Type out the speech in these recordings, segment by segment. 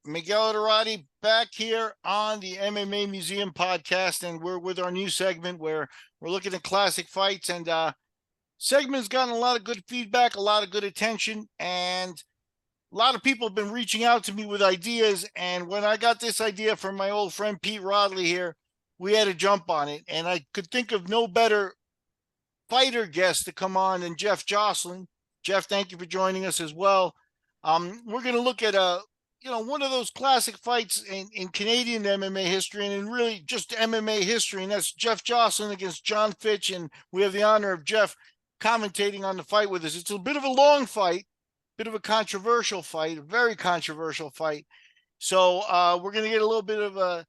Miguel Dorati back here on the MMA Museum podcast, and we're with our new segment where we're looking at classic fights. And segment's gotten a lot of good feedback, a lot of good attention, and a lot of people have been reaching out to me with ideas. And when I got this idea from my old friend Pete Rodley here, we had to jump on it. And I could think of no better fighter guest to come on than Jeff Joslin. Jeff, thank you for joining us as well. We're going to look at one of those classic fights in Canadian MMA history and in really just MMA history, and that's Jeff Joslin against Jon Fitch. And we have the honor of Jeff commentating on the fight with us. It's a bit of a long fight, bit of a controversial fight, a very controversial fight. So we're going to get a little bit of a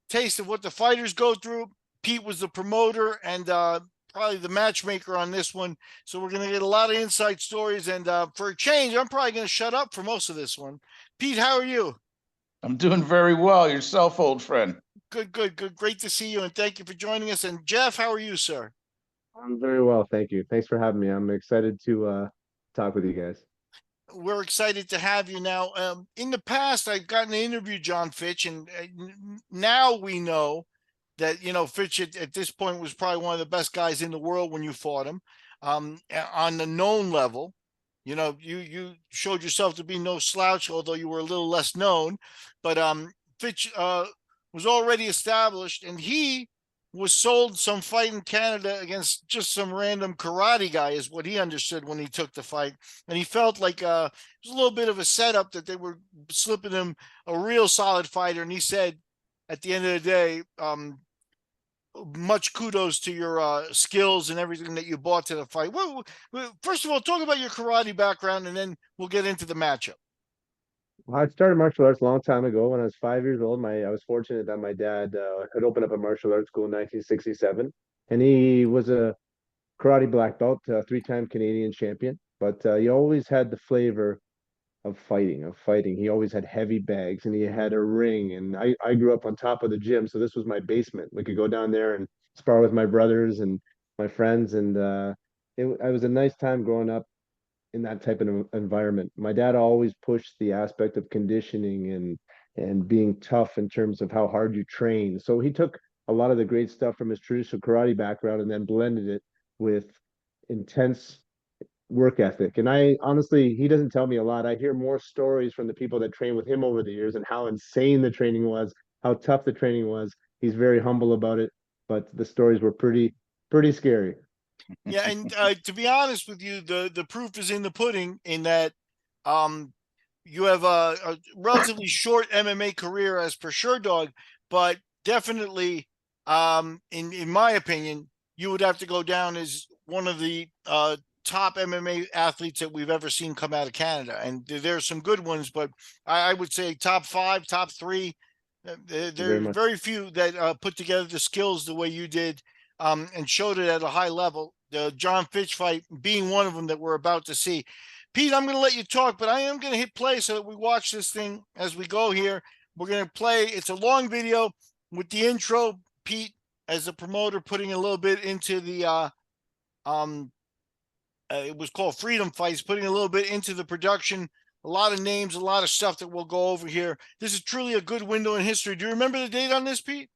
taste of what the fighters go through. Pete was the promoter and probably the matchmaker on this one. So we're going to get a lot of inside stories. And for a change, I'm probably going to shut up for most of this one. Pete, how are you? I'm doing very well. Yourself, old friend? Good. Great to see you. And thank you for joining us. And Jeff, how are you, sir? I'm very well. Thank you. Thanks for having me. I'm excited to talk with you guys. We're excited to have you now. In the past, I've gotten to interview Jon Fitch, and now we know that, Fitch at this point was probably one of the best guys in the world when you fought him. On the known level, you showed yourself to be no slouch, although you were a little less known. But Fitch was already established, and he was sold some fight in Canada against just some random karate guy, is what he understood when he took the fight. And he felt like it was a little bit of a setup that they were slipping him a real solid fighter. And he said, at the end of the day, much kudos to your skills and everything that you brought to the fight. Well, first of all, talk about your karate background, and then we'll get into the matchup. Well, I started martial arts a long time ago. When I was 5 years old, I was fortunate that my dad had opened up a martial arts school in 1967, and he was a karate black belt, three-time Canadian champion. But he always had the flavor of fighting. He always had heavy bags, and he had a ring. And I grew up on top of the gym, so this was my basement. We could go down there and spar with my brothers and my friends, and it was a nice time growing up in that type of environment. My dad always pushed the aspect of conditioning and being tough in terms of how hard you train. So he took a lot of the great stuff from his traditional karate background and then blended it with intense work ethic. And I honestly, he doesn't tell me a lot. I hear more stories from the people that train with him over the years and how insane the training was, how tough the training was. He's very humble about it, but the stories were pretty scary. Yeah, and to be honest with you, the proof is in the pudding in that you have a relatively short MMA career as per Sure Dog, but definitely, in my opinion, you would have to go down as one of the top MMA athletes that we've ever seen come out of Canada. And there's some good ones, but I would say top 5, top 3. There are very few that put together the skills the way you did. And showed it at a high level. The Jon Fitch fight being one of them that we're about to see. Pete, I'm going to let you talk, but I am going to hit play so that we watch this thing as we go here. We're going to play. It's a long video with the intro. Pete, as a promoter, putting a little bit into the it was called Freedom Fights, putting a little bit into the production. A lot of names, a lot of stuff that we'll go over here. This is truly a good window in history. Do you remember the date on this, Pete?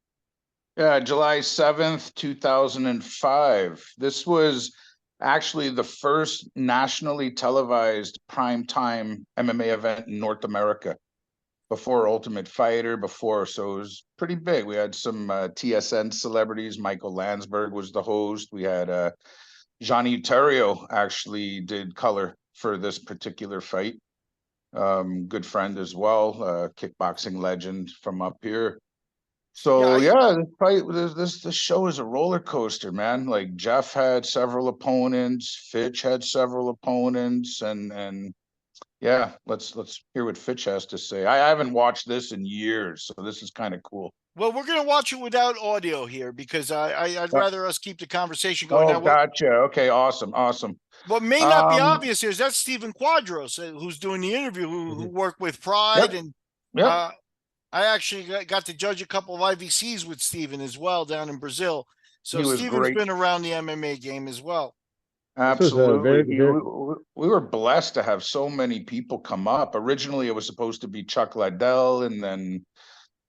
Yeah, July 7th, 2005. This was actually the first nationally televised primetime MMA event in North America before Ultimate Fighter, so it was pretty big. We had some TSN celebrities. Michael Landsberg was the host. We had Johnny Terrio actually did color for this particular fight. Good friend as well, kickboxing legend from up here. So this show is a roller coaster, man. Like Jeff had several opponents, Fitch had several opponents, and yeah, let's hear what Fitch has to say. I haven't watched this in years, so this is kind of cool. Well, we're going to watch it without audio here because I'd rather us keep the conversation going. Oh, gotcha. Okay, awesome. What may not be obvious here is that's Stephen Quadros, who's doing the interview, who worked with Pride. Yep. And I actually got to judge a couple of IVCs with Stephen as well down in Brazil. So Stephen's been around the MMA game as well. This was a Absolutely. very, very, We were blessed to have so many people come up. Originally, it was supposed to be Chuck Liddell, and then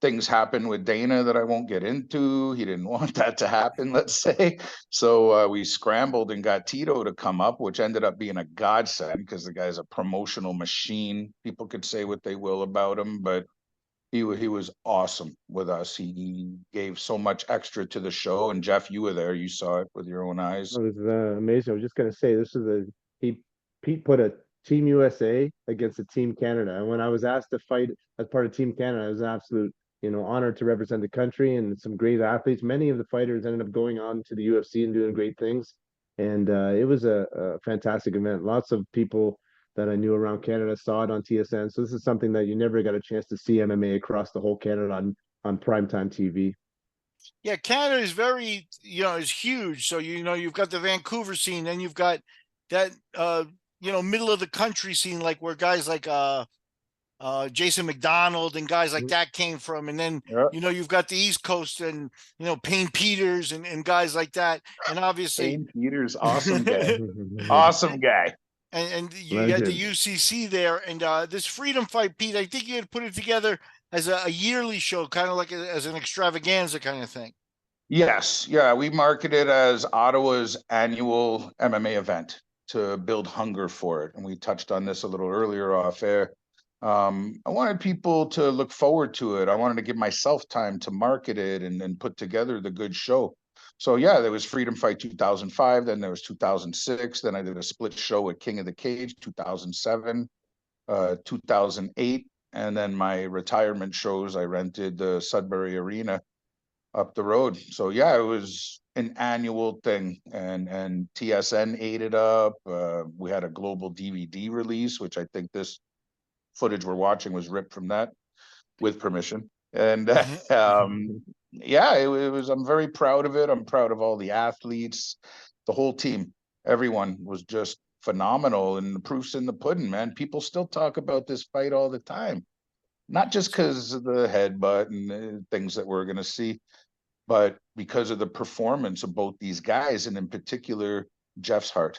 things happened with Dana that I won't get into. He didn't want that to happen, let's say. So we scrambled and got Tito to come up, which ended up being a godsend because the guy's a promotional machine. People could say what they will about him, but he was awesome with us. He gave so much extra to the show. And Jeff, you were there. You saw it with your own eyes. it was amazing. I was just gonna say this is he Pete put a Team USA against a Team Canada, and when I was asked to fight as part of Team Canada, it was an absolute honor to represent the country and some great athletes. Many of the fighters ended up going on to the UFC and doing great things, and it was a fantastic event. Lots of people that I knew around Canada saw it on TSN. So this is something that you never got a chance to see MMA across the whole Canada on primetime TV. Yeah, Canada is very, is huge. So, you've got the Vancouver scene, then you've got that, middle of the country scene, like where guys like Jason McDonald and guys like that came from. And then, Yeah. You've got the East Coast and, Payne Peters and guys like that. And obviously, Payne Peters, awesome guy. Mhm. Awesome guy. and you had the Legend. UCC there, and this Freedom Fight, Pete, I think you had put it together as a yearly show, kind of like as an extravaganza kind of thing. Yes, yeah, we market it as Ottawa's annual MMA event to build hunger for it. And we touched on this a little earlier off air. I wanted people to look forward to it. I wanted to give myself time to market it and put together the good show. So yeah, there was Freedom Fight 2005, then there was 2006, then I did a split show with King of the Cage 2007, 2008, and then my retirement shows I rented the Sudbury Arena up the road. So yeah, it was an annual thing, and TSN ate it up. We had a global DVD release, which I think this footage we're watching was ripped from that with permission. And yeah, it was. I'm very proud of it. I'm proud of all the athletes, the whole team. Everyone was just phenomenal, and the proof's in the pudding, man. People still talk about this fight all the time, not just because of the headbutt and the things that we're going to see, but because of the performance of both these guys, and in particular Jeff's heart.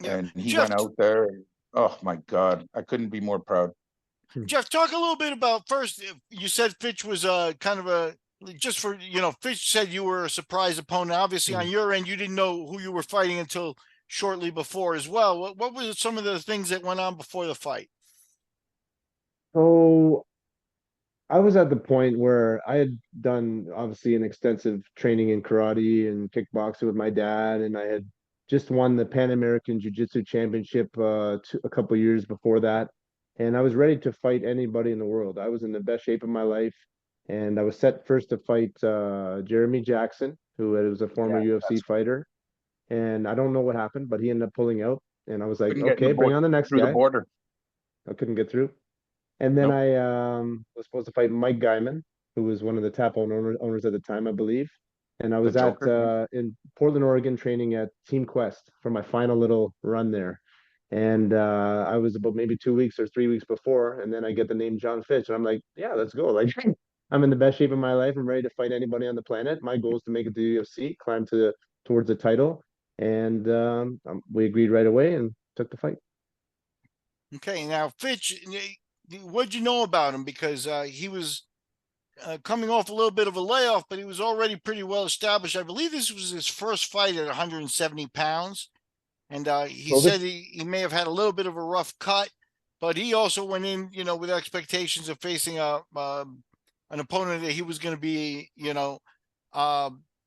Yeah, And he Jeff. went out there. Oh my God, I couldn't be more proud. Jeff, talk a little bit about first. You said Fitch was kind of a just for Fitch said you were a surprise opponent. Obviously, on your end, you didn't know who you were fighting until shortly before as well. What were some of the things that went on before the fight? So I was at the point where I had done obviously an extensive training in karate and kickboxing with my dad, and I had just won the Pan American Jiu Jitsu Championship a couple years before that, and I was ready to fight anybody in the world. I was in the best shape of my life, and I was set first to fight Jeremy Jackson, who was a former Yeah, UFC that's fighter, and I don't know what happened, but he ended up pulling out, and I was like, couldn't get in okay, bring on the next through the guy. border. I couldn't get through. And then Nope. I was supposed to fight Mike Guyman, who was one of the owners at the time, I believe. And I The was at Joker. in Portland, Oregon, training at Team Quest for my final little run there. And I was about maybe 2 weeks or 3 weeks before, and then I get the name Jon Fitch, and I'm like, yeah, let's go. Like, I'm in the best shape of my life. I'm ready to fight anybody on the planet. My goal is to make it to the UFC, climb towards the title, and we agreed right away and took the fight. Okay, now Fitch, what'd you know about him? Because he was coming off a little bit of a layoff, but he was already pretty well established. I believe this was his first fight at 170 pounds. And he So this, said he may have had a little bit of a rough cut, but he also went in, with expectations of facing an opponent that he was going to be,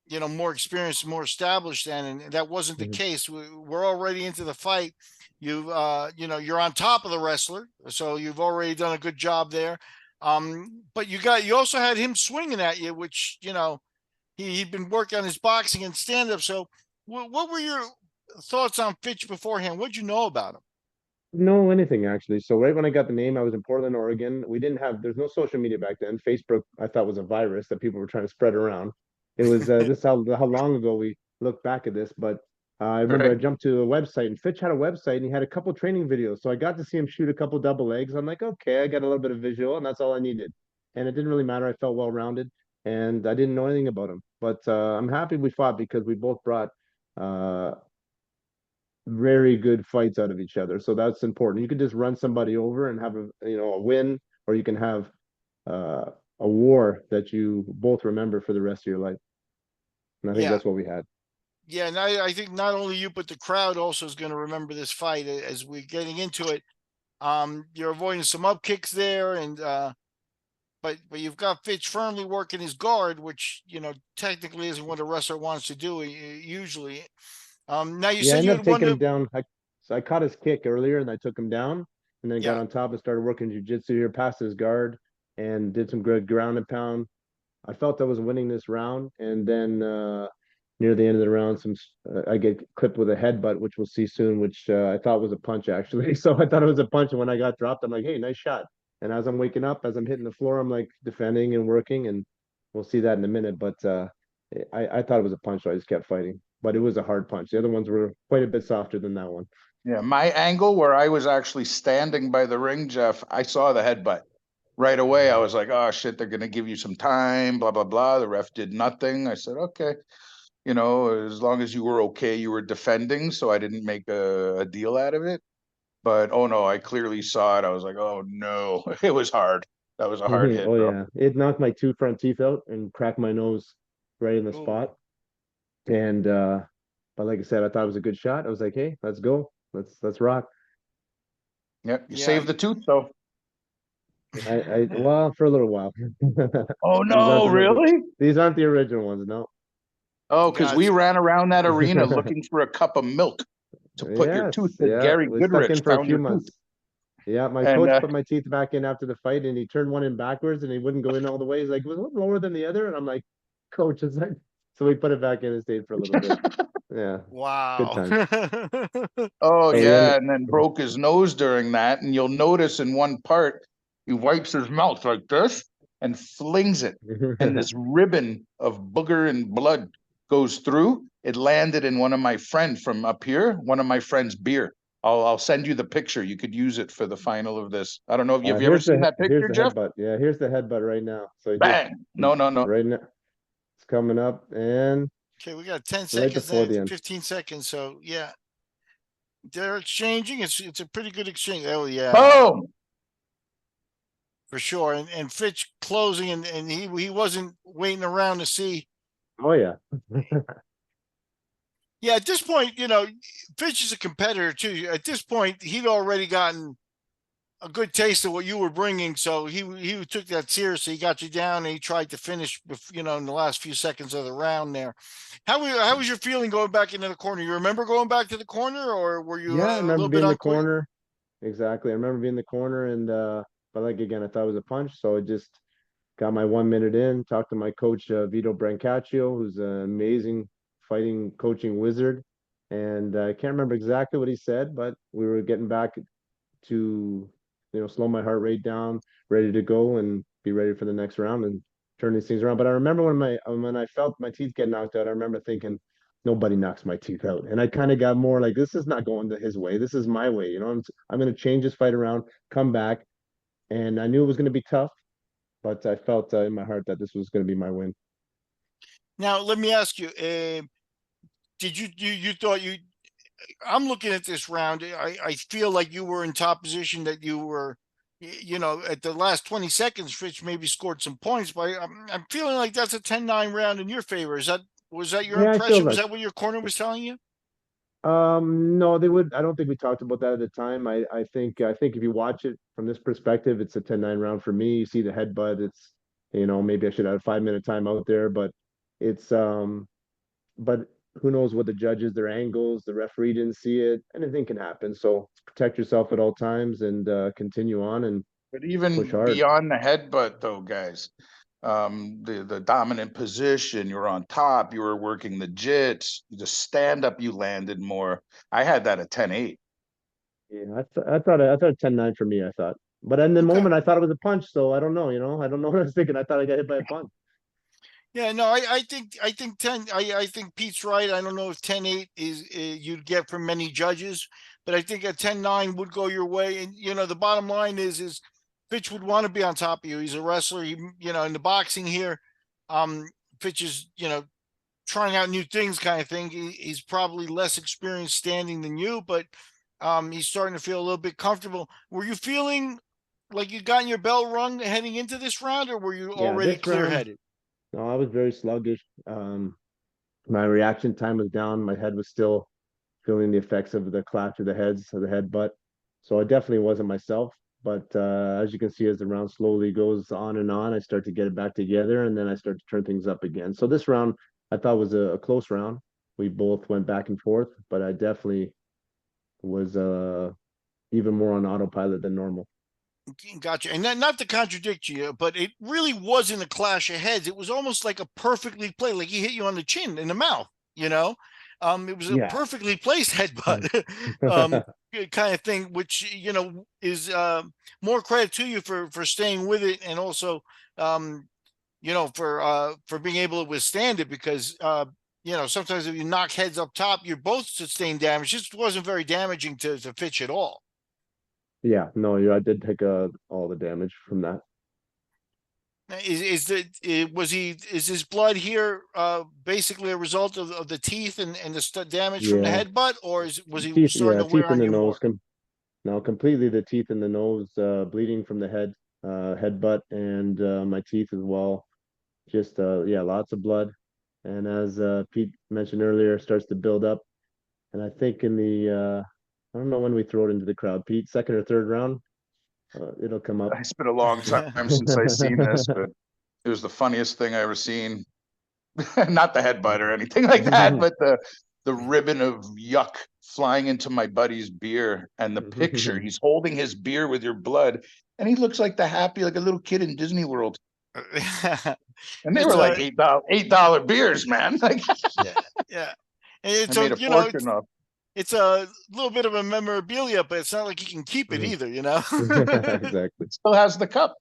more experienced, more established than, and that wasn't the Mhm. case. We're already into the fight. You're on top of the wrestler, so you've already done a good job there. But you also had him swinging at you, which he'd been working on his boxing and stand up. So what were your thoughts on Fitch beforehand? What'd you know about him? know anything actually. So right when I got the name, I was in Portland, Oregon. There's no social media back then. Facebook, I thought was a virus that people were trying to spread around. It was this how long ago we look back at this, but I remember I Right. jumped to a website and Fitch had a website and he had a couple training videos. So I got to see him shoot a couple double legs. I'm like, okay, I got a little bit of visual and that's all I needed. And it didn't really matter. I felt well rounded and I didn't know anything about him. But I'm happy we fought because we both brought uh, very good fights out of each other. So that's important. You can just run somebody over and have a win, or you can have uh, a war that you both remember for the rest of your life. And I think Yeah. that's what we had. Yeah, and I think not only you, but the crowd also is going to remember this fight as we're getting into it. You're avoiding some up kicks there, and but you've got Fitch firmly working his guard, which technically isn't what a wrestler wants to do usually. Now you Yeah, I said you ended up had won taking him the down. So I caught his kick earlier and I took him down and then got yeah on top and started working jujitsu here past his guard and did some good ground and pound. I felt I was winning this round, and then near the end of the round, I get clipped with a headbutt, which we'll see soon, which I thought was a punch actually. So I thought it was a punch, and when I got dropped, I'm like, "Hey, nice shot!" And as I'm waking up, as I'm hitting the floor, I'm like defending and working, and we'll see that in a minute. But I thought it was a punch, so I just kept fighting. But it was a hard punch. The other ones were quite a bit softer than that one. Yeah, my angle where I was actually standing by the ring, Jeff, I saw the headbutt right away. I was like, oh shit, they're gonna give you some time, blah blah blah. The ref did nothing. I said, okay, as long as you were okay, you were defending, so I didn't make a deal out of it. But oh no, I clearly saw it. I was like, oh no, it was hard. That was a hard hit, Oh bro. yeah, it knocked my two front teeth out and cracked my nose right in the ooh, spot. And but like I said, I thought it was a good shot. I was like, hey, let's go. Let's rock. Yep, you yeah. saved the tooth though. I well, for a little while. Oh These aren't no, the really? these aren't the original ones, no. Oh, because we Gotcha. ran around that arena looking for a cup of milk to put your tooth. Yes, That yeah. Gary We stuck in Goodrich for a found few your tooth, months. Yeah, my and coach put my teeth back in after the fight and he turned one in backwards and he wouldn't go in all the way. He's like, was one lower than the other? And I'm like, coach, is that so we put it back in and stayed for a little bit. Yeah. Good Wow. times. oh So we yeah, ended and then broke his nose during that. And you'll notice in one part, he wipes his mouth like this and flings it, and this ribbon of booger and blood goes through. It landed in one of my friend from up here, one of my friend's beer. I'll send you the picture. You could use it for the final of this. I don't know if you ever seen that here's picture, the Jeff? headbutt. Yeah, here's the headbutt right now. So he just Bang! No, no, no. right now it's coming up and Okay, we got 10 right seconds before then, the end. 15 seconds. So yeah, they're exchanging. It's a pretty good exchange. Oh yeah, Boom! for sure. And Fitch closing, and he wasn't waiting around to see. Oh yeah. Yeah, at this point, Fitch is a competitor too. At this point, he'd already gotten a good taste of what you were bringing, so he took that seriously. He got you down, and he tried to finish, in the last few seconds of the round there. How was your feeling going back into the corner? You remember going back to the corner, or were you Yeah, I a remember little bit being in the unclear? corner. Exactly. I remember being in the corner and but like again, I thought it was a punch, so I just got my 1 minute in, talked to my coach Vito Brancaccio, who's an amazing fighting coaching wizard. And I can't remember exactly what he said, but we were getting back to slow my heart rate down, ready to go and be ready for the next round and turn these things around. But I remember when I felt my teeth get knocked out, I remember thinking, nobody knocks my teeth out. And I kind of got more like, this is not going to his way. This is my way. I'm going to change this fight around, come back. And I knew it was going to be tough, but I felt in my heart that this was going to be my win. Now, let me ask you: did you thought you? I'm looking at this round. I feel like you were in top position. That you were, at the last 20 seconds, Fitch maybe scored some points, but I'm feeling like that's a 10-9 round in your favor. Was that your Yeah, I feel impression? Was like that what your corner was telling you? no, they would. I don't think we talked about that at the time. I think if you watch it from this perspective, it's a 10-9 round for me. You see the headbutt. It's maybe I should have a 5 minute time out there, but it's but who knows what the judges, their angles, the referee didn't see it. Anything can happen. So protect yourself at all times and continue on and But push even hard. beyond the headbutt, though, guys, the dominant position, you were on top, you were working the jits, the stand up, you landed more. I had that at 10-8. Yeah, I thought 10-9 for me. I thought, but in the Okay. moment, I thought it was a punch. So I don't know. I don't know what I was thinking. I thought I got hit by a punch. Yeah, no, I think 10. I think Pete's right. I don't know if 10-8 is you'd get from many judges, but I think a 10-9 would go your way. And the bottom line is Fitch would want to be on top of you. He's a wrestler. In the boxing here, Fitch is trying out new things kind of thing. He's probably less experienced standing than you, but he's starting to feel a little bit comfortable. Were you feeling like you got your bell rung heading into this round, or were you Yeah, already this round, clear-headed? no, I was very sluggish. My reaction time was down. My head was still feeling the effects of the clash of the heads, of the headbutt. So I definitely wasn't myself. But as you can see, as the round slowly goes on, I start to get it back together, and then I start to turn things up again. So this round, I thought was a close round. We both went back and forth, but I definitely was even more on autopilot than normal. Gotcha. And not to contradict you, but it really wasn't a clash of heads. It was almost like a perfectly played, like he hit you on the chin, in the mouth, you know? It was a Yeah. perfectly placed headbutt, kind of thing, which, is more credit to you for staying with it, and also, for being able to withstand it, because, sometimes if you knock heads up top, you're both sustained damage. It just wasn't very damaging to Fitch at all. Yeah, no, I did take all the damage from that. Is his blood here basically a result of the teeth and the damage from the Yeah, headbutt, or was he teeth, starting yeah, to wear teeth in on the you nose. more? No, completely the teeth in the nose, bleeding from the headbutt, and my teeth as well. Just yeah, lots of blood. And as Pete mentioned earlier, starts to build up. And I think in the I don't know when we throw it into the crowd, Pete, second or third round, it'll come up. It's been a long time since I've seen this, but it was the funniest thing I ever seen. Not the headbutt or anything like that, but the ribbon of yuck flying into my buddy's beer, and the picture. He's holding his beer with your blood, and he looks like like a little kid in Disney World. And they It's were like a $8 beers, man. Like yeah, yeah. And I it's made a fortune off. it's a little bit of a memorabilia, but it's not like you can keep it Mhm. either. Exactly. Still has the cup.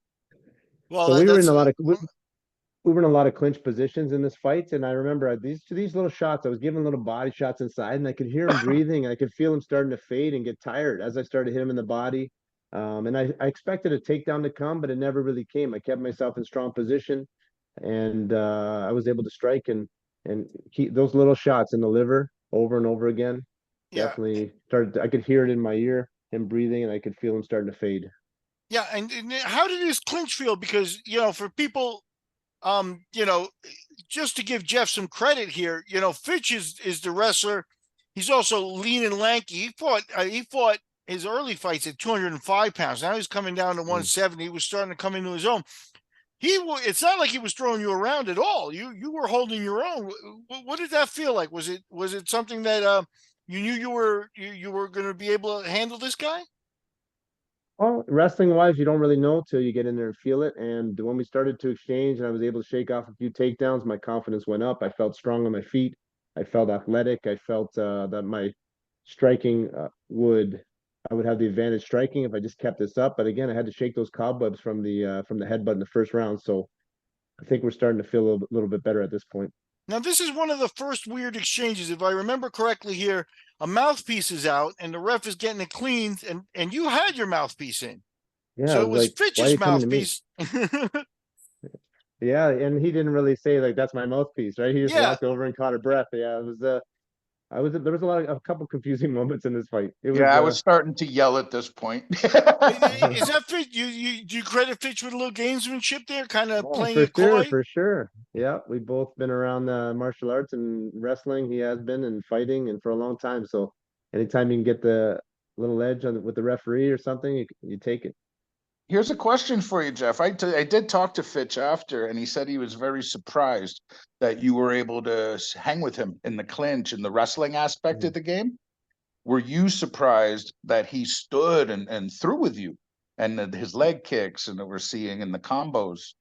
Well, So we were in that's a lot of we were in a lot of clinch positions in this fight, and I remember these little shots. I was giving little body shots inside, and I could hear him breathing, and I could feel him starting to fade and get tired as I started to hit him in the body. And I expected a takedown to come, but it never really came. I kept myself in strong position, and I was able to strike and keep those little shots in the liver over and over again. yeah. Definitely started. I could hear it in my ear, him breathing, and I could feel him starting to fade. Yeah, and how did this clinch feel? Because for people, just to give Jeff some credit here, Fitch is the wrestler. He's also lean and lanky. He fought his early fights at 205 pounds. Now he's coming down to Mm. 170. He was starting to come into his own. It's not like he was throwing you around at all. You were holding your own. What did that feel like? Was it something that you knew you were going to be able to handle this guy? Well, wrestling wise, you don't really know till you get in there and feel it. And when we started to exchange and I was able to shake off a few takedowns, my confidence went up. I felt strong on my feet. I felt athletic. I felt that my striking I would have the advantage striking if I just kept this up. But again, I had to shake those cobwebs from the headbutt in the first round. So I think we're starting to feel a little bit better at this point. Now, this is one of the first weird exchanges. If I remember correctly here, a mouthpiece is out and the ref is getting it cleaned, and you had your mouthpiece in. Yeah, So I it was was like, why are Fitch's you coming to me? mouthpiece. Yeah, and he didn't really say like that's my mouthpiece, right? He just Yeah. walked over and caught a breath. Yeah, it was there was a couple confusing moments in this fight. It Yeah, was I was starting to yell at this point. Is that Fitch? Do you credit Fitch with a little gamesmanship there, kind of oh, playing for it sure, coy? for sure. Yeah, we've both been around martial arts and wrestling. He has been and fighting and for a long time. So anytime you can get the little edge with the referee or something, you take it. Here's a question for you, Jeff. I did talk to Fitch after, and he said he was very surprised that you were able to hang with him in the clinch, in the wrestling aspect of Mhm. the game. Were you surprised that he stood and threw with you, and his leg kicks and that we're seeing in the combos?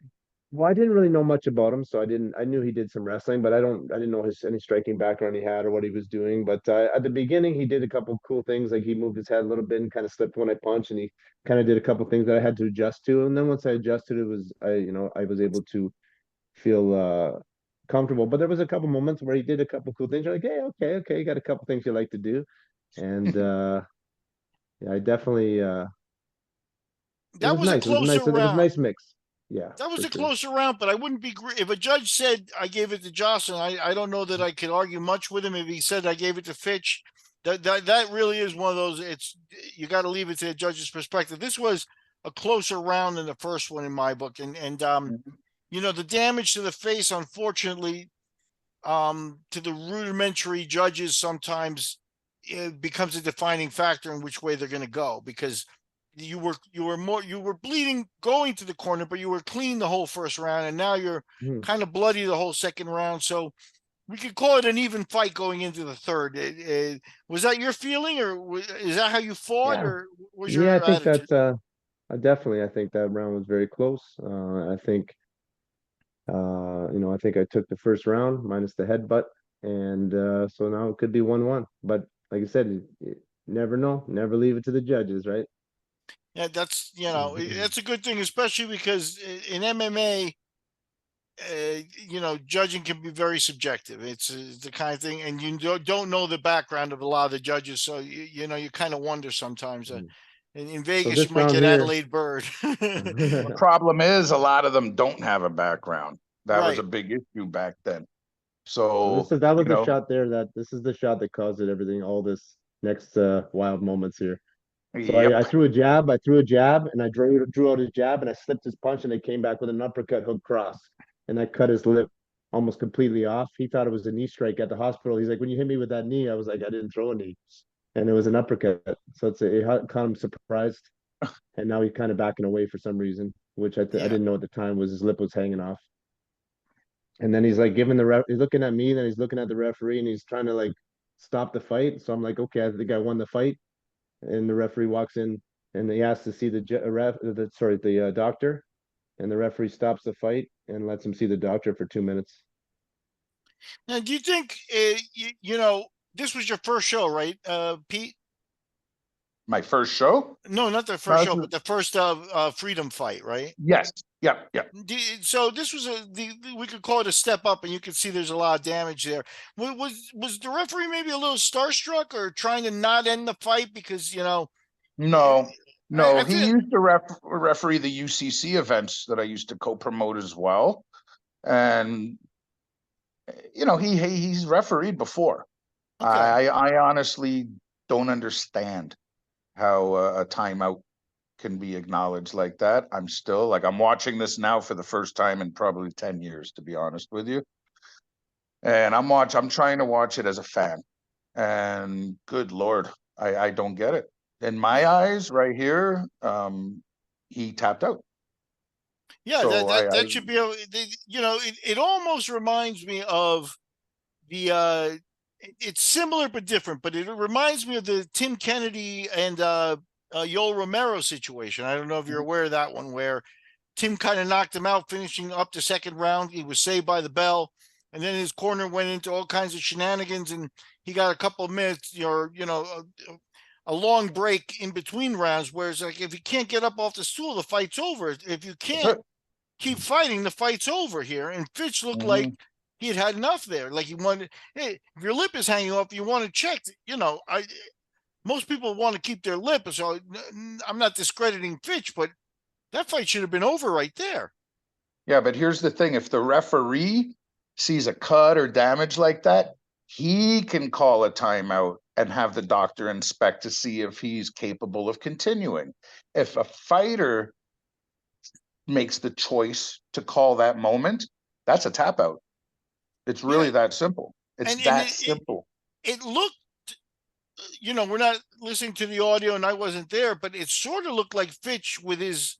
Well, I didn't really know much about him, so I didn't. I knew he did some wrestling, but I didn't know his any striking background he had or what he was doing. But at the beginning, he did a couple cool things, like he moved his head a little bit and kind of slipped when I punched, and he kind of did a couple things that I had to adjust to. And then once I adjusted, I was able to feel comfortable. But there was a couple moments where he did a couple cool things. You're like, hey, okay, you got a couple things you like to do, and yeah, I definitely it That was was a nice. It was closer nice. It was a round. nice mix. Yeah, That was for a sure. closer round, but I wouldn't be if a judge said I gave it to Joslin. I don't know that I could argue much with him if he said I gave it to Fitch. That really is one of those. It's you got to leave it to the judge's perspective. This was a closer round than the first one in my book, and Mhm. you know, the damage to the face, unfortunately, to the rudimentary judges sometimes it becomes a defining factor in which way they're going to go, because you were bleeding going to the corner, but you were clean the whole first round, and now you're Mhm. kind of bloody the whole second round. So we could call it an even fight going into the third. Was that your feeling, or is that how you fought, Yeah. or was Yeah, I your think attitude? that's definitely I think that round was very close. I think I think I took the first round minus the headbutt, and so now it could be 1-1. But like I said, you never know. Never leave it to the judges, right? Yeah, that's that's a good thing, especially because in MMA, judging can be very subjective. It's the kind of thing, and you don't know the background of a lot of the judges, so you kind of wonder sometimes. In So Vegas, you this might round get here, Adelaide Bird. The problem is a lot of them don't have a background. That was Right. a big issue back then. so So, that was the shot there that this is the shot that caused it everything. All this next wild moments here. So I yep. threw a jab, and I drew out his jab, and I slipped his punch, and I came back with an uppercut hook cross, and I cut his lip almost completely off. He thought it was a knee strike at the hospital. He's like, when you hit me with that knee, I was like, I didn't throw a knee, and it was an uppercut. So it caught him surprised, and now he's kind of backing away for some reason, which I Yeah. didn't know at the time was his lip was hanging off. And then he's like giving he's looking at me, then he's looking at the referee, and he's trying to like stop the fight. So I'm like, okay, I think I won the fight, and the referee walks in and he asks to see the doctor, and the referee stops the fight and lets him see the doctor for 2 minutes. Now, do you think this was your first show, right, Pete? My first show? No, not the No, first show, but the first freedom fight, right? yes. Yep. Yep. So this was we could call it a step up, and you can see there's a lot of damage there. Was the referee maybe a little starstruck or trying to not end the fight because eh, No, no, I he feel used to referee the UCC events that I used to co-promote as well. And he's refereed before. okay. I honestly don't understand how a timeout can be acknowledged like that. I'm still like I'm watching this now for the first time in probably 10 years, to be honest with you. And I'm trying to watch it as a fan. And good Lord, I don't get it. In my eyes, right here, he tapped out. Yeah, So that should be it almost reminds me of the it's similar but different, but it reminds me of the Tim Kennedy and Yoel Romero situation. I don't know if you're aware of that one, where Tim kind of knocked him out, finishing up the second round. He was saved by the bell, and then his corner went into all kinds of shenanigans, and he got a couple of minutes, a long break in between rounds. Whereas, like, if you can't get up off the stool, the fight's over. If you that's can't it. keep fighting, the fight's over here. And Fitch looked like Mhm. he had had enough there. Like he wanted, hey, if your lip is hanging off, you want to check. Most people want to keep their lip, so I'm not discrediting Fitch, but that fight should have been over right there. Yeah, but here's the thing: if the referee sees a cut or damage like that, he can call a timeout and have the doctor inspect to see if he's capable of continuing. If a fighter makes the choice to call that moment, that's a tap out. It's Yeah, really that simple. It's and that it simple. it looked, we're not listening to the audio, and I wasn't there, but it sort of looked like Fitch with his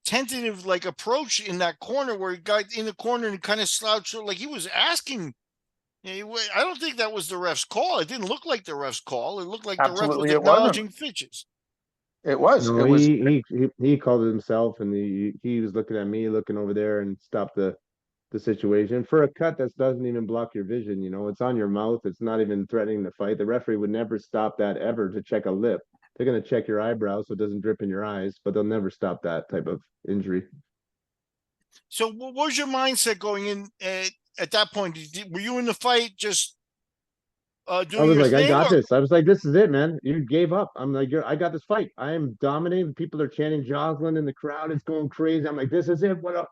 tentative like approach in that corner, where he got in the corner and kind of slouched, like he was asking. I don't think that was the ref's call. It didn't look like the ref's call. It looked like the ref was Absolutely, it wasn't. acknowledging Fitch's. It was. No, It was. he called it himself, and he was looking at me, looking over there, and stopped the situation for a cut that doesn't even block your vision. It's on your mouth. It's not even threatening the fight. The referee would never stop that ever to check a lip. They're going to check your eyebrows so it doesn't drip in your eyes, but they'll never stop that type of injury. So, what was your mindset going in at that point? Were you in the fight just I doing was your like, I thing, got or this. I was like, this is it, man. You gave up. I'm like, I got this fight. I am dominating. People are chanting Joslin in the crowd. It's going crazy. I'm like, this is it. What up?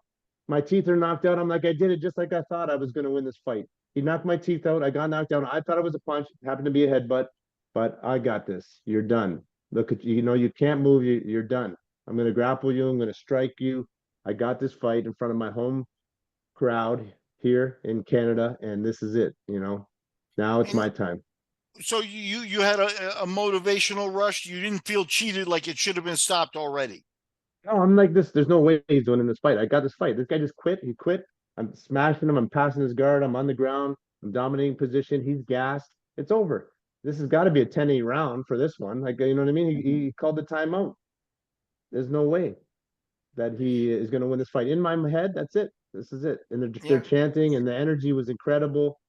My teeth are knocked out. I'm like, I did it just like I thought I was going to win this fight. He knocked my teeth out. I got knocked down. I thought it was a punch. It happened to be a headbutt, but I got this. You're done. Look at you. You know, you can't move. You're done. I'm going to grapple you. I'm going to strike you. I got this fight in front of my home crowd here in Canada, and this is it. You know, now it's and my time. so you had a motivational rush. You didn't feel cheated like it should have been stopped already. No, I'm like this. There's no way he's winning this fight. I got this fight. This guy just quit. He quit. I'm smashing him. I'm passing his guard. I'm on the ground. I'm dominating position. He's gassed. It's over. This has got to be a 10-8 round for this one. Like, you know what I mean? He called the timeout. There's no way that he is going to win this fight. In my head, that's it. This is it. And they're Yeah. chanting, and the energy was incredible.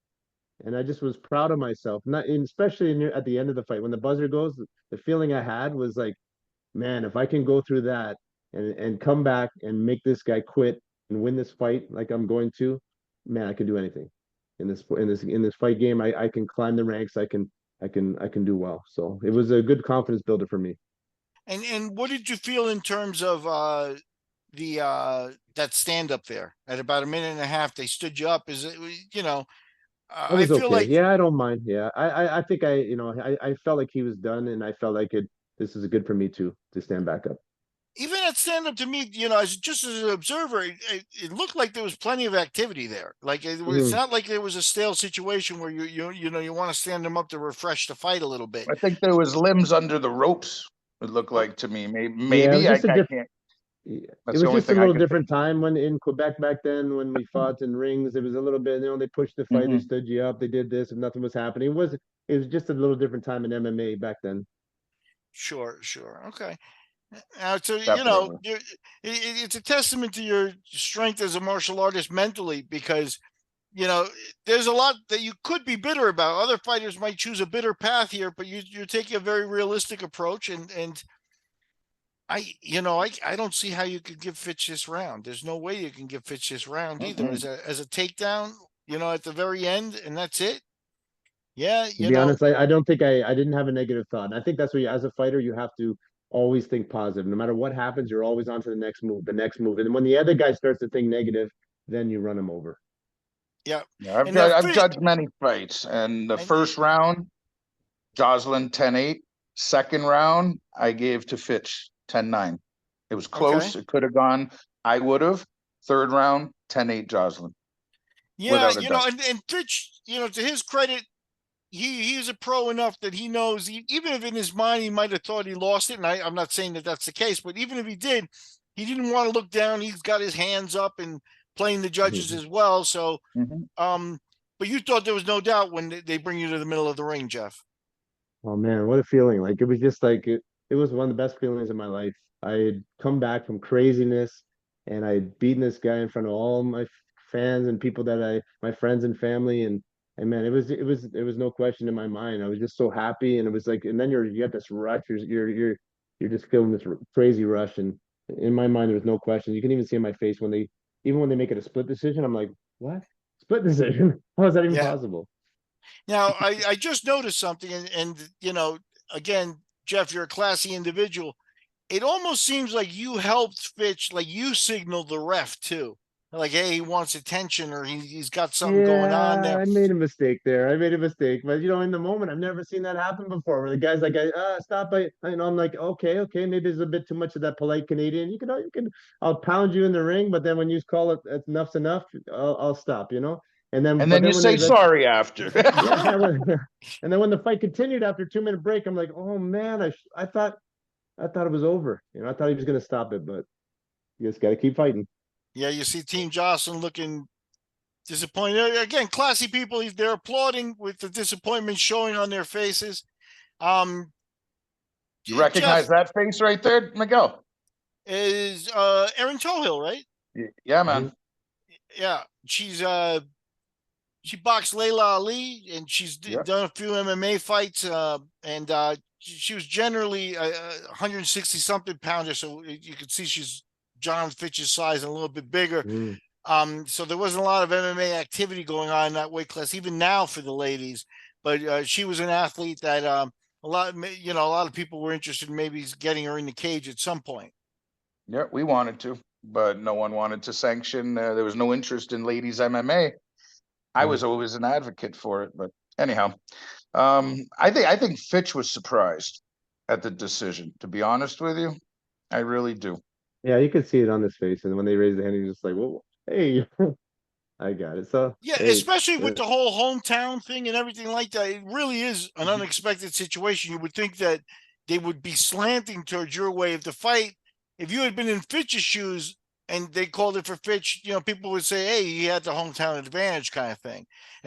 And I just was proud of myself. Not especially at the end of the fight when the buzzer goes. The feeling I had was like, man, if I can go through that and come back and make this guy quit and win this fight like I'm going to, man, I can do anything in this fight game. I can climb the ranks. I can do well. So it was a good confidence builder for me. And what did you feel in terms of the that stand up there at about a minute and a half? They stood you up. Is it, you know? It I was feel okay. like Yeah, I don't mind. Yeah, I think I felt like he was done, and I felt like it. This is good for me too to stand back up. even at stand up to me, as just as an observer, it looked like there was plenty of activity there. Like it's Mhm. not like there was a stale situation where you want to stand them up to refresh the fight a little bit. I think there was limbs under the ropes. It looked Oh, like to me. Maybe, Yeah, it was I just a different. can't. It That's the was only just a thing I little could different think. time when in Quebec back then when we fought in rings. It was a little bit, they pushed the fight, they Hmm. stood you up, they did this, if nothing was happening. It was just a little different time in MMA back then. sure, sure, okay. So Definitely. it's a testament to your strength as a martial artist mentally, because there's a lot that you could be bitter about. Other fighters might choose a bitter path here, but you're taking a very realistic approach, and I don't see how you could give Fitch this round. There's no way you can give Fitch this round either Mm-mm. as a takedown, at the very end, and that's it. Yeah, To be honest, I don't think I didn't have a negative thought. And I think that's what as a fighter, you have to always think positive. No matter what happens, you're always on to the next move. And when the other guy starts to think negative, then you run him over. yeah. Yeah, I've And now judged, I've Fitch, judged many fights, and the and first round, Joslin 10-8. Second round, I gave to Fitch 10-9. It was okay. close. It could have gone. I would have. Third round, 10-8 Joslin, Yeah, without a doubt. and Fitch, to his credit, he's a pro enough that he knows, even if in his mind he might have thought he lost it, and I'm not saying that that's the case, but even if he did, he didn't want to look down. He's got his hands up and playing the judges as well. So, Hmm. but you thought there was no doubt when they bring you to the middle of the ring, Jeff. Oh man, what a feeling. Like it was just like it was one of the best feelings of my life. I had come back from craziness and I had beaten this guy in front of all my fans and people my friends and family and man, it was no question in my mind. I was just so happy and it was like and then you have this rush, you're just feeling this crazy rush and in my mind there was no question. You can even see in my face when they make it a split decision, I'm like, what? Split decision? How is that even Yeah. possible? Now I just noticed something, and again, Jeff, you're a classy individual. It almost seems like you helped Fitch, like you signaled the ref too, like, hey, he wants attention, or he's got something going on Yeah, there. I made a mistake there. I made a mistake, but in the moment, I've never seen that happen before. Where the guy's like, "Stop!" I'm like, "Okay, maybe there's a bit too much of that polite Canadian. I'll pound you in the ring, but then when you call it, enough's enough. I'll stop. And then, And but then you then when say sorry after. yeah, and then when the fight continued after 2 minute break, I'm like, "Oh man, I thought it was over. I thought he was gonna stop it, but you just got to keep fighting." Yeah, you see Team Joslin looking disappointed. Again, classy people, they're applauding with the disappointment showing on their faces. Um, You recognize Jeff that face right there, Miguel? is Erin Tohill, right? Yeah, Mhm. man. Yeah, she boxed Layla Ali, and she's Yeah. done a few MMA fights. And she was generally a 160 something pounder, so you could see she's Jon Fitch's size and a little bit bigger. Mm. So there wasn't a lot of MMA activity going on in that weight class, even now for the ladies. but she was an athlete that a lot of people were interested in maybe getting her in the cage at some point. Yeah, we wanted to, but no one wanted to sanction. There was no interest in ladies MMA. I was always an advocate for it, but anyhow, I think Fitch was surprised at the decision. To be honest with you, I really do. Yeah, you could see it on his face, and when they raised the hand, he was just like, "Whoa, hey, I got it." So, Yeah, hey, especially with the whole hometown thing and everything like that. It really is an unexpected situation. You would think that they would be slanting towards your way of the fight. If you had been in Fitch's shoes and they called it for Fitch, people would say, hey, he had the hometown advantage kind of thing.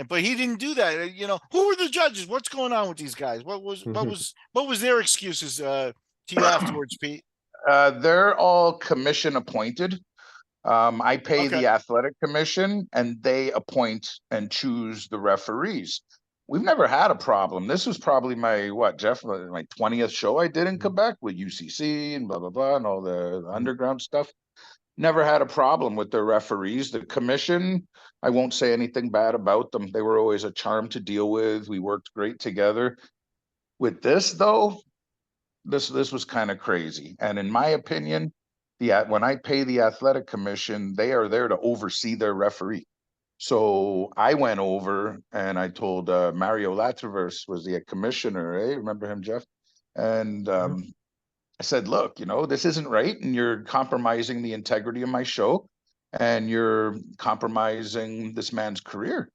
But he didn't do that. Who were the judges? What's going on with these guys? What was their excuses to you afterwards, Pete? They're all commission appointed. I pay Okay. the athletic commission and they appoint and choose the referees. We've never had a problem. This was probably my 20th show I did in Quebec with UCC and blah, blah, blah, and all the underground stuff. Never had a problem with the referees. The commission, I won't say anything bad about them. They were always a charm to deal with. We worked great together. With this though, this was kind of crazy. And in my opinion, when I pay the athletic commission, they are there to oversee their referee. So I went over and I told Mario Latraverse was the commissioner. Remember him, Jeff? And I said, look, this isn't right, and you're compromising the integrity of my show, and you're compromising this man's career.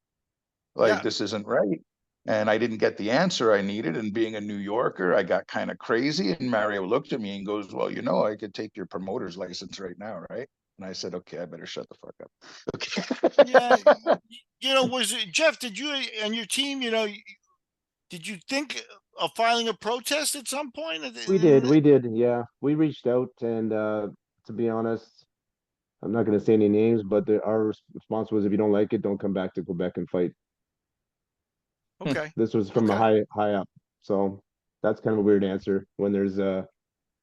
Like, this isn't right. And I didn't get the answer I needed. And being a New Yorker, I got kind of crazy. And Mario looked at me and goes, well, I could take your promoter's license right now, right? And I said, okay, I better shut the fuck up. Okay. Yeah. Was it, Jeff, did you and your team, did you think of filing a protest at some point? we did. Yeah, we reached out, and to be honest, I'm not going to say any names, but our response was, if you don't like it, don't come back to Quebec and fight. Okay. This was from a high up, so that's kind of a weird answer when there's a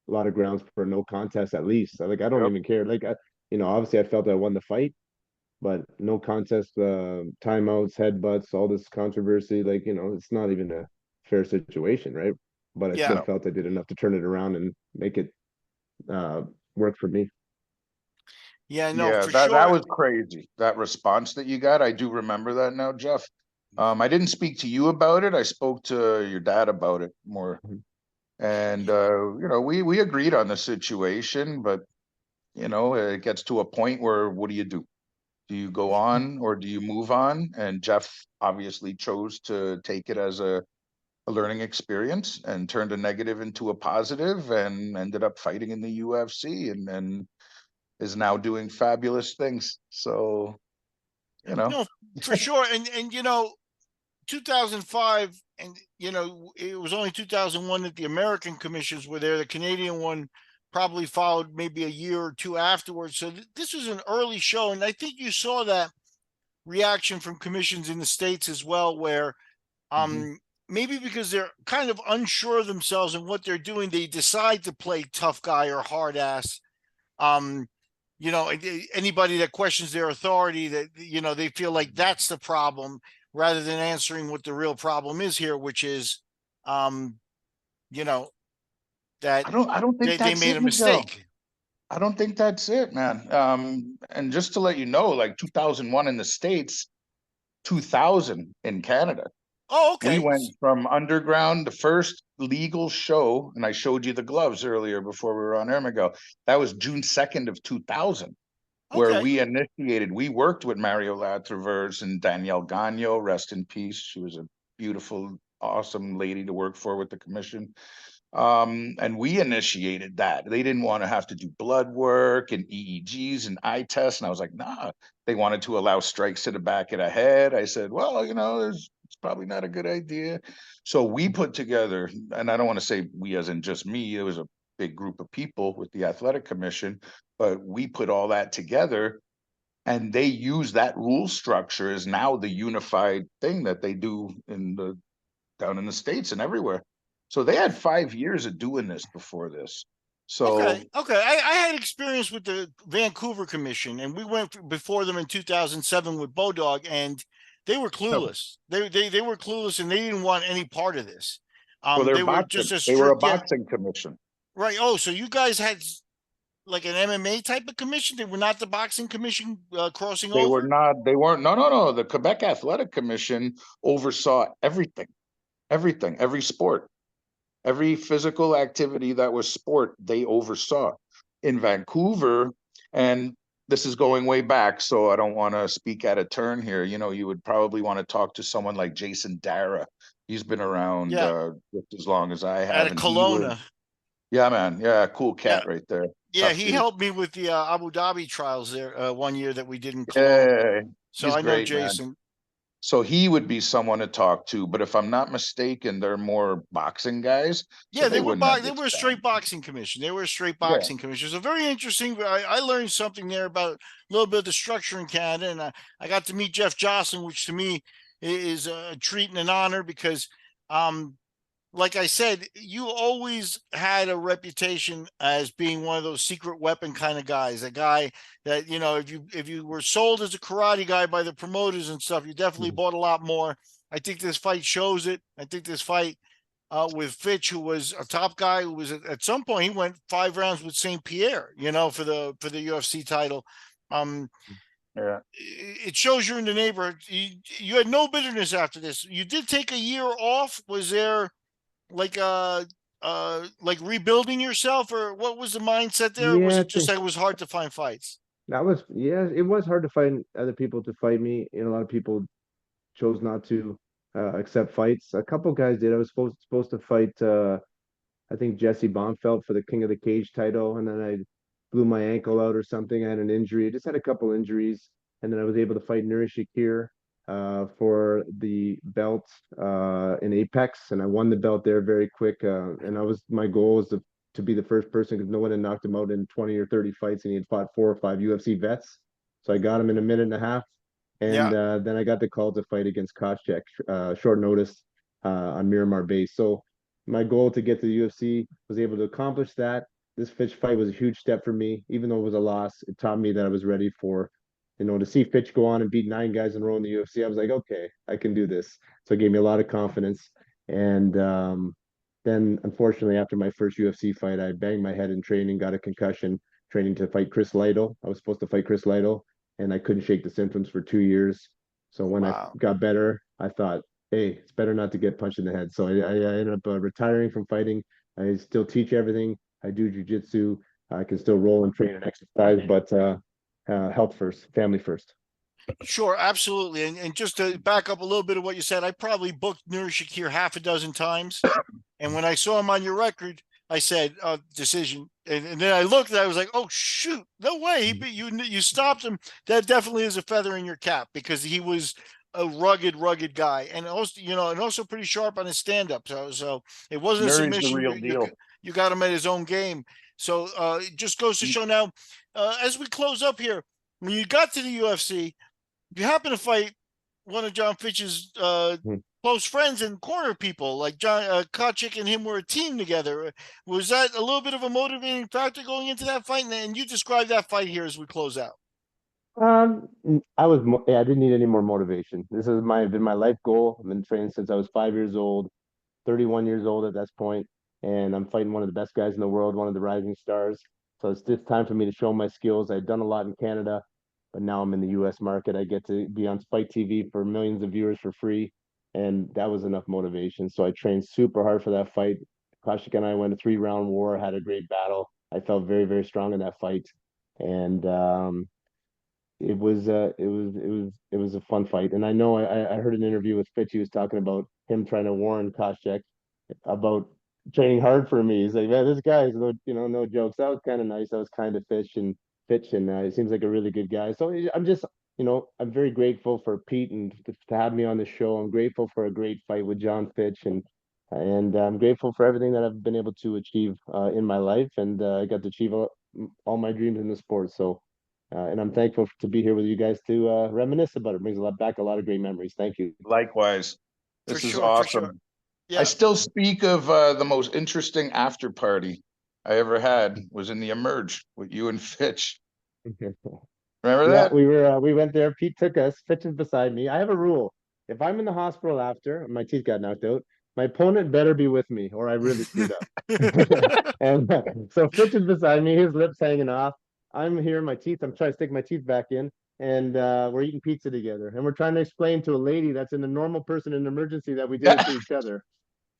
lot of grounds for no contest at least. Like, I don't even care. Like, obviously I felt I won the fight, but no contest, timeouts, headbutts, all this controversy. Like, it's not even a fair situation, right? But I still felt I did enough to turn it around and make it work for me. Yeah, no, yeah, for that sure. was crazy. That response that you got, I do remember that now, Jeff. I didn't speak to you about it. I spoke to your dad about it more. And we agreed on the situation, but it gets to a point where what do you do? Do you go on or do you move on? And Jeff obviously chose to take it as a learning experience and turned a negative into a positive and ended up fighting in the UFC and is now doing fabulous things. So, No, for sure. And 2005, and it was only 2001 that the American commissions were there. The Canadian one probably followed maybe a year or two afterwards. So this was an early show, and I think you saw that reaction from commissions in the States as well, where maybe because they're kind of unsure of themselves and what they're doing, they decide to play tough guy or hard ass. Anybody that questions their authority, that they feel like that's the problem, rather than answering what the real problem is here, which is that I don't think they made a mistake. I don't think that's it, man. And just to let you know, like 2001 in the States, 2000 in Canada. Oh, okay. We went from underground, the first legal show, and I showed you the gloves earlier before we were on air, Miguel. That was June 2nd of 2000, where we worked with Mario Latraverse and Danielle Gagno, rest in peace. She was a beautiful, awesome lady to work for with the commission. And we initiated that. They didn't want to have to do blood work and EEGs and eye tests. And I was like, nah, they wanted to allow strikes to the back of the head. I said, well, it's probably not a good idea. So we put together, and I don't want to say we as in just me, it was a big group of people with the athletic commission, but we put all that together and they use that rule structure as now the unified thing that they do down in the States and everywhere. So they had 5 years of doing this before this. So okay. I had experience with the Vancouver Commission, and we went before them in 2007 with Bodog, and they were clueless. They were clueless, and they didn't want any part of this. Well, they're They were boxing. just a They were a strict, boxing commission. right. Oh, so you guys had like an MMA type of commission? They were not the boxing commission crossing They were over? not, they weren't, no. The Quebec Athletic Commission oversaw everything, every sport, every physical activity that was sport, they oversaw. In Vancouver, and this is going way back, so I don't want to speak out of turn here. You know, you would probably want to talk to someone like Jason Dara. He's been around Yeah, just as long as I out have, of and he was, Kelowna. yeah, man, yeah, cool Yeah, cat right there. yeah, Tough he dude. helped me with the Abu Dhabi trials there one year that we did in Kelowna. Yeah, So he's I know great, man. Jason. So he would be someone to talk to, but if I'm not mistaken, they're more boxing guys, so Yeah, they wouldn't they were a straight understand. boxing commission. They were a straight Yeah. boxing commission. So very interesting. I learned something there about a little bit of the structure in Canada, and I got to meet Jeff Joslin, which to me is a treat and an honor because, like I said, you always had a reputation as being one of those secret weapon kind of guys, a guy that, you know, if you were sold as a karate guy by the promoters and stuff, you definitely bought a lot more. I think this fight shows it. I think this fight with Fitch, who was a top guy, who was at some point he went 5 rounds with St. Pierre, you know, for the UFC title. Yeah. It shows you're in the neighborhood. You had no bitterness after this. You did take a year off. Was there like like rebuilding yourself, or what was the mindset there? Or was Yeah, I it just think that it was hard to find fights? that was, yeah, it was hard to find other people to fight me. And a lot of people chose not to accept fights. A couple guys did. I was supposed to fight I think Jesse Bonfelt for the King of the Cage title, and then I blew my ankle out or something. I had an injury. I just had a couple injuries, and then I was able to fight Nuri Shakir for the belt in Apex, and I won the belt there very quick. And I was my goal was to be the first person because no one had knocked him out in 20 or 30 fights, and he had fought 4 or 5 UFC vets. So I got him in a minute and a half, and Yeah, then I got the call to fight against Koscheck, short notice on Miramar base. So my goal to get to the UFC was able to accomplish that. This Fitch fight was a huge step for me, even though it was a loss. It taught me that I was ready for, to see Fitch go on and beat 9 guys in a row in the UFC. I was like, okay, I can do this. So it gave me a lot of confidence. And then, unfortunately, after my first UFC fight, I banged my head in training, got a concussion, training to fight Chris Lytle. I was supposed to fight Chris Lytle, and I couldn't shake the symptoms for 2 years. So when I wow. got better, I thought, hey, it's better not to get punched in the head. So I ended up retiring from fighting. I still teach everything. I do jujitsu. I can still roll and train and exercise, but health first, family first. Sure, absolutely. And just to back up a little bit of what you said, I probably booked Nuri Shakir half a dozen times. And when I saw him on your record, I said, decision. And then I looked and I was like, oh, shoot, no way. You stopped him. That definitely is a feather in your cap because he was a rugged guy. And also, and also pretty sharp on his stand up. So it wasn't a Nuri's the submission. real deal. You got him at his own game. So it just goes to show now, as we close up here, when you got to the UFC, you happen to fight one of Jon Fitch's close friends and corner people, like John Kochick and him were a team together. Was that a little bit of a motivating factor going into that fight? And you describe that fight here as we close out. I didn't need any more motivation. This has been my life goal. I've been training since I was 5 years old, 31 years old at this point, and I'm fighting one of the best guys in the world, one of the rising stars. So it's just time for me to show my skills. I've done a lot in Canada, but now I'm in the US market. I get to be on Fight TV for millions of viewers for free, and that was enough motivation. So I trained super hard for that fight. Koshik and I went a 3-round war, had a great battle. I felt very, very strong in that fight. And it was a fun fight. And I know I heard an interview with Fitch. He was talking about him trying to warn Koscheck about training hard for me. He's like, man, this guy's no jokes. That was kind of nice. That was kind of Fitch, and he seems like a really good guy. So I'm just, I'm very grateful for Pete and to have me on the show. I'm grateful for a great fight with Jon Fitch, and I'm grateful for everything that I've been able to achieve in my life, and I got to achieve all my dreams in the sport. So. And I'm thankful to be here with you guys to reminisce about it. It brings back a lot of great memories. Thank you. Likewise. For This is sure, for sure. awesome. Yeah. I still speak of the most interesting after party I ever had was in the Emerge with you and Fitch. Remember Yeah, that? we went there. Pete took us. Fitch is beside me. I have a rule. if I'm in the hospital after my teeth got knocked out, my opponent better be with me, or I really screwed up. And so Fitch is beside me, his lips hanging off. I'm here, my teeth. I'm trying to stick my teeth back in, and we're eating pizza together, and we're trying to explain to a lady that's in a normal person in an emergency that we did it to each other.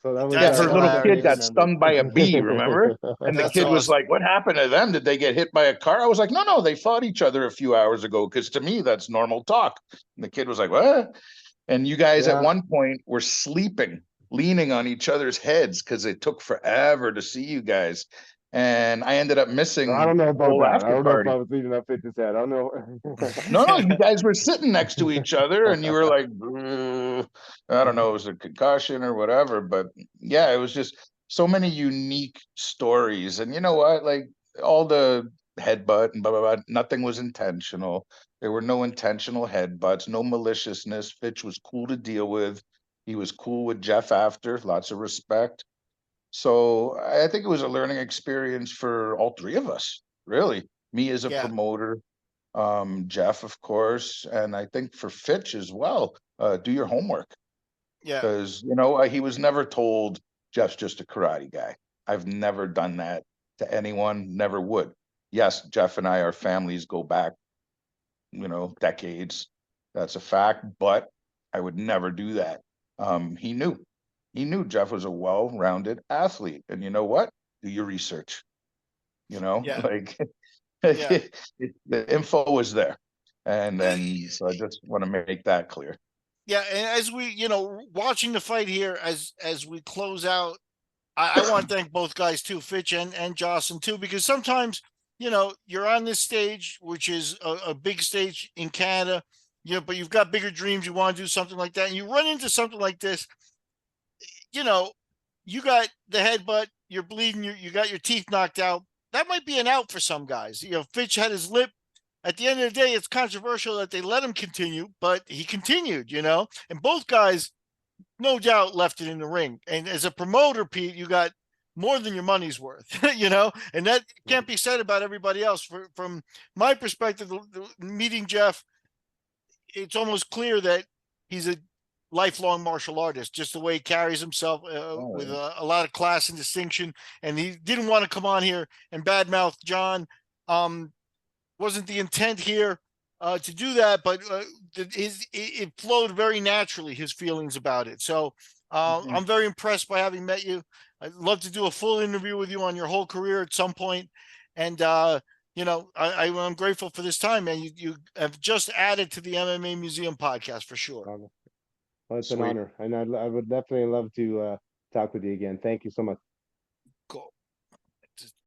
So that was Yeah, That's her little that kid I got hilarious. remember. stung by a bee, remember? And the That's kid was awesome. like, "What happened to them? Did they get hit by a car?" I was like, No, they fought each other a few hours ago, because to me, that's normal talk. And the kid was like, "What?" And you guys at Yeah, one point were sleeping, leaning on each other's heads because it took forever to see you guys. And I ended up I missing don't know the about whole that. I after don't know if party. I was leading up Fitch's head. I don't know. No, you guys were sitting next to each other and you were like, "Ugh." I don't know, it was a concussion or whatever. But yeah, it was just so many unique stories. And you know what? Like all the headbutt and blah, blah, blah, nothing was intentional. There were no intentional headbutts, no maliciousness. Fitch was cool to deal with. He was cool with Jeff after, lots of respect. So I think it was a learning experience for all three of us, really. Me as a Yeah, promoter, Jeff, of course, and I think for Fitch as well. Do your homework, yeah, because he was never told Jeff's just a karate guy. I've never done that to anyone, never would. Yes, Jeff and I, our families go back, decades. That's a fact, but I would never do that. He knew Jeff was a well-rounded athlete, and you know what? Do your research. yeah, Like yeah. the info was there. And so I just want to make that clear. Yeah, and as we, watching the fight here as we close out, I want to thank both guys too, Fitch and Jocelyn too, because sometimes, you're on this stage, which is a big stage in Canada, but you've got bigger dreams. You want to do something like that, and you run into something like this. You know, you got the headbutt, you're bleeding, you got your teeth knocked out. That might be an out for some guys. Fitch had his lip. At the end of the day, it's controversial that they let him continue, but he continued, and both guys, no doubt, left it in the ring. And as a promoter, Pete, you got more than your money's worth, and that can't be said about everybody else. From my perspective, meeting Jeff, it's almost clear that he's a lifelong martial artist, just the way he carries himself with Oh, a lot of class and distinction. And he didn't want to come on here and badmouth Jon. Wasn't the intent here to do that, but it flowed very naturally, his feelings about it. So yeah. I'm very impressed by having met you. I'd love to do a full interview with you on your whole career at some point. And, I'm grateful for this time, man. You have just added to the MMA Museum podcast for sure. Well, it's an Sweet. honor, and I would definitely love to talk with you again. Thank you so much. Cool.